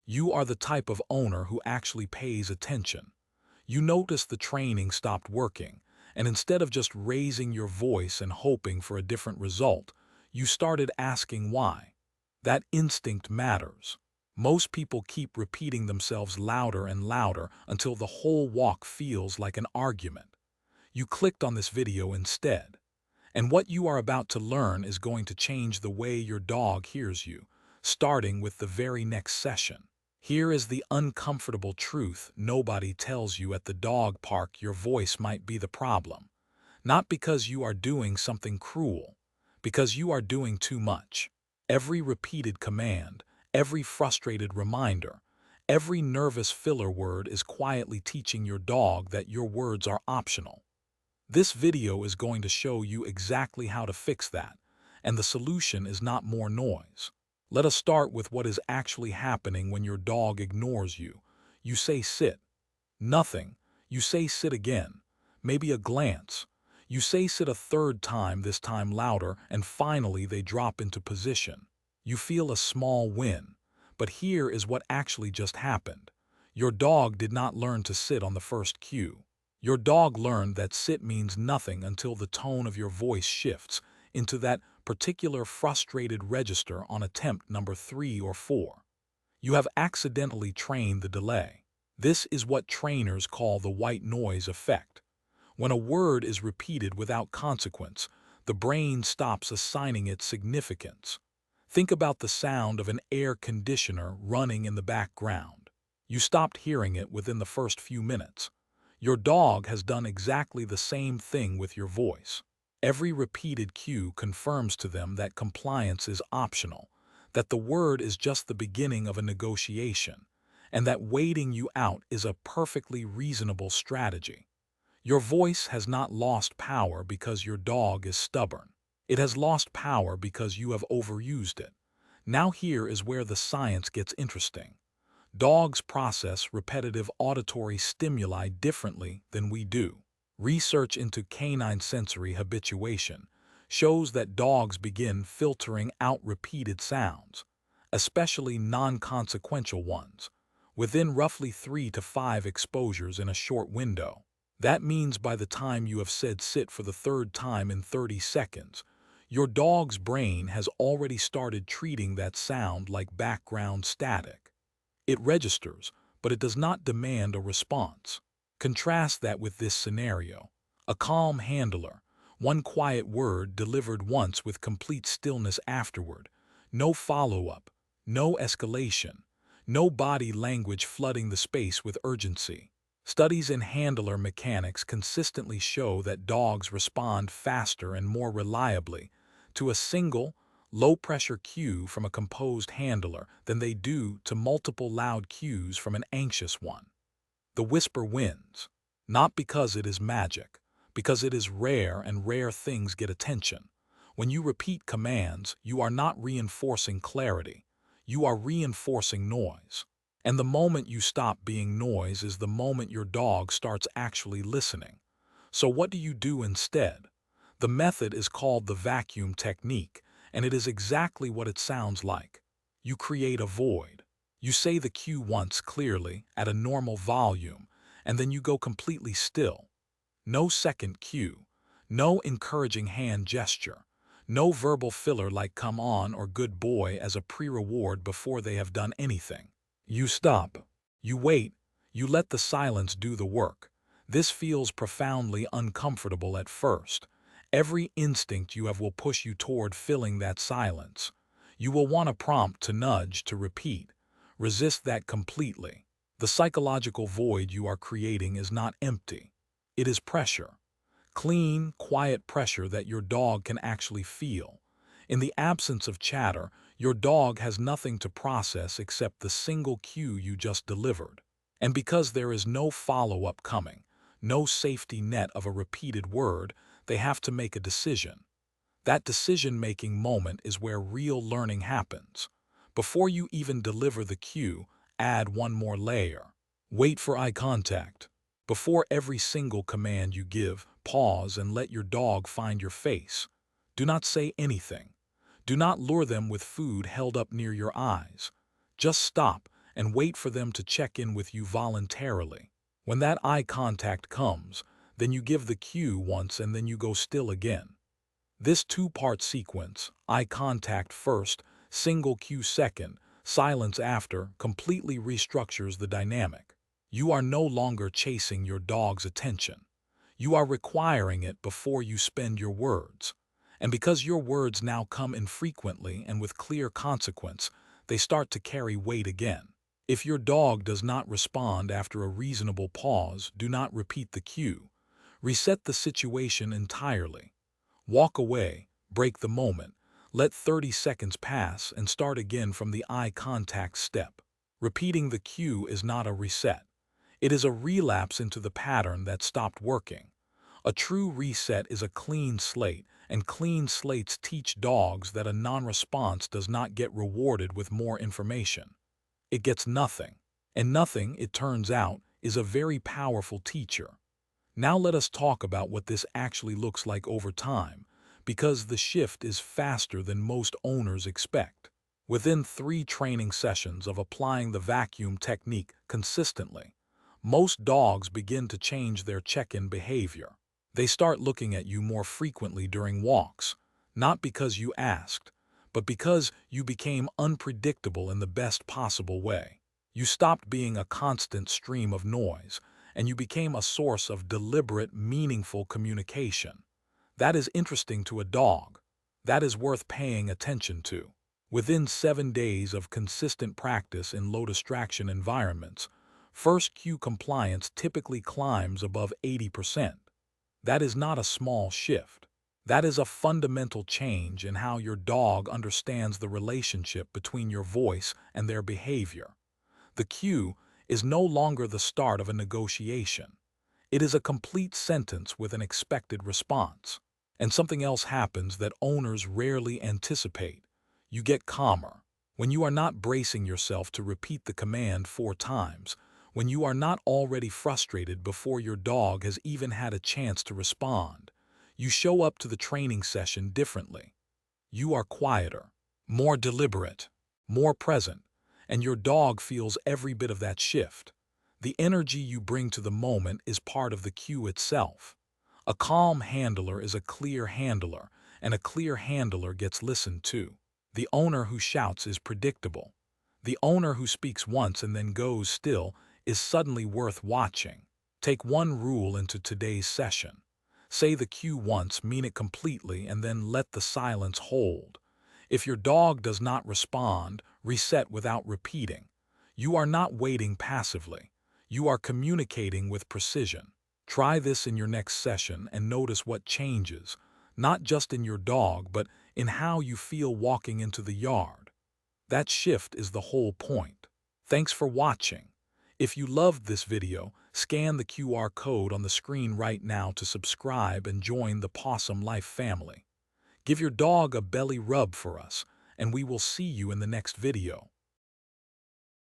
You are the type of owner who actually pays attention. You notice the training stopped working, and instead of just raising your voice and hoping for a different result, you started asking why. That instinct matters. Most people keep repeating themselves louder and louder until the whole walk feels like an argument. You clicked on this video instead. And what you are about to learn is going to change the way your dog hears you, starting with the very next session. Here is the uncomfortable truth nobody tells you at the dog park: your voice might be the problem. Not because you are doing something cruel, because you are doing too much. Every repeated command, every frustrated reminder, every nervous filler word is quietly teaching your dog that your words are optional. This video is going to show you exactly how to fix that, and the solution is not more noise. Let us start with what is actually happening when your dog ignores you. You say sit. Nothing. You say sit again. Maybe a glance. You say sit a third time, this time louder, and finally they drop into position. You feel a small win. But here is what actually just happened. Your dog did not learn to sit on the first cue. Your dog learned that sit means nothing until the tone of your voice shifts into that particular frustrated register on attempt number 3 or 4. You have accidentally trained the delay. This is what trainers call the white noise effect. When a word is repeated without consequence, the brain stops assigning it significance. Think about the sound of an air conditioner running in the background. You stopped hearing it within the first few minutes. Your dog has done exactly the same thing with your voice. Every repeated cue confirms to them that compliance is optional, that the word is just the beginning of a negotiation, and that waiting you out is a perfectly reasonable strategy. Your voice has not lost power because your dog is stubborn. It has lost power because you have overused it. Now here is where the science gets interesting. Dogs process repetitive auditory stimuli differently than we do. Research into canine sensory habituation shows that dogs begin filtering out repeated sounds, especially non-consequential ones, within roughly 3 to 5 exposures in a short window. That means by the time you have said sit for the third time in 30 seconds, your dog's brain has already started treating that sound like background static. It registers, but it does not demand a response. Contrast that with this scenario. A calm handler, one quiet word delivered once with complete stillness afterward. No follow-up, no escalation, no body language flooding the space with urgency. Studies in handler mechanics consistently show that dogs respond faster and more reliably to a single, low-pressure cue from a composed handler than they do to multiple loud cues from an anxious one. The whisper wins, not because it is magic, because it is rare and rare things get attention. When you repeat commands, you are not reinforcing clarity, you are reinforcing noise. And the moment you stop being noise is the moment your dog starts actually listening. So what do you do instead? The method is called the vacuum technique, and it is exactly what it sounds like. You create a void. You say the cue once clearly, at a normal volume, and then you go completely still. No second cue, no encouraging hand gesture, no verbal filler like come on or good boy as a pre-reward before they have done anything. You stop. You wait. You let the silence do the work. This feels profoundly uncomfortable at first. Every instinct you have will push you toward filling that silence. You will want a prompt to nudge, to repeat. Resist that completely. The psychological void you are creating is not empty. It is pressure. Clean, quiet pressure that your dog can actually feel. In the absence of chatter, your dog has nothing to process except the single cue you just delivered. And because there is no follow-up coming, no safety net of a repeated word, they have to make a decision. That decision-making moment is where real learning happens. Before you even deliver the cue, add one more layer. Wait for eye contact. Before every single command you give, pause and let your dog find your face. Do not say anything. Do not lure them with food held up near your eyes. Just stop and wait for them to check in with you voluntarily. When that eye contact comes, then you give the cue once and then you go still again. This two-part sequence, eye contact first, single cue second, silence after, completely restructures the dynamic. You are no longer chasing your dog's attention. You are requiring it before you spend your words. And because your words now come infrequently and with clear consequence, they start to carry weight again. If your dog does not respond after a reasonable pause, do not repeat the cue. Reset the situation entirely. Walk away, break the moment, let 30 seconds pass and start again from the eye contact step. Repeating the cue is not a reset. It is a relapse into the pattern that stopped working. A true reset is a clean slate, and clean slates teach dogs that a non-response does not get rewarded with more information. It gets nothing. And nothing, it turns out, is a very powerful teacher. Now let us talk about what this actually looks like over time, because the shift is faster than most owners expect. Within 3 training sessions of applying the vacuum technique consistently, most dogs begin to change their check-in behavior. They start looking at you more frequently during walks, not because you asked, but because you became unpredictable in the best possible way. You stopped being a constant stream of noise, and you became a source of deliberate, meaningful communication. That is interesting to a dog. That is worth paying attention to. Within 7 days of consistent practice in low-distraction environments, first cue compliance typically climbs above 80%. That is not a small shift. That is a fundamental change in how your dog understands the relationship between your voice and their behavior. The cue is no longer the start of a negotiation. It is a complete sentence with an expected response. And something else happens that owners rarely anticipate. You get calmer. When you are not bracing yourself to repeat the command 4 times, when you are not already frustrated before your dog has even had a chance to respond, you show up to the training session differently. You are quieter, more deliberate, more present, and your dog feels every bit of that shift. The energy you bring to the moment is part of the cue itself. A calm handler is a clear handler, and a clear handler gets listened to. The owner who shouts is predictable. The owner who speaks once and then goes still is suddenly worth watching. Take one rule into today's session. Say the cue once, mean it completely, and then let the silence hold. If your dog does not respond, reset without repeating. You are not waiting passively. You are communicating with precision. Try this in your next session and notice what changes, not just in your dog, but in how you feel walking into the yard. That shift is the whole point. Thanks for watching. If you loved this video, scan the QR code on the screen right now to subscribe and join the Pawsome Life family. Give your dog a belly rub for us, and we will see you in the next video.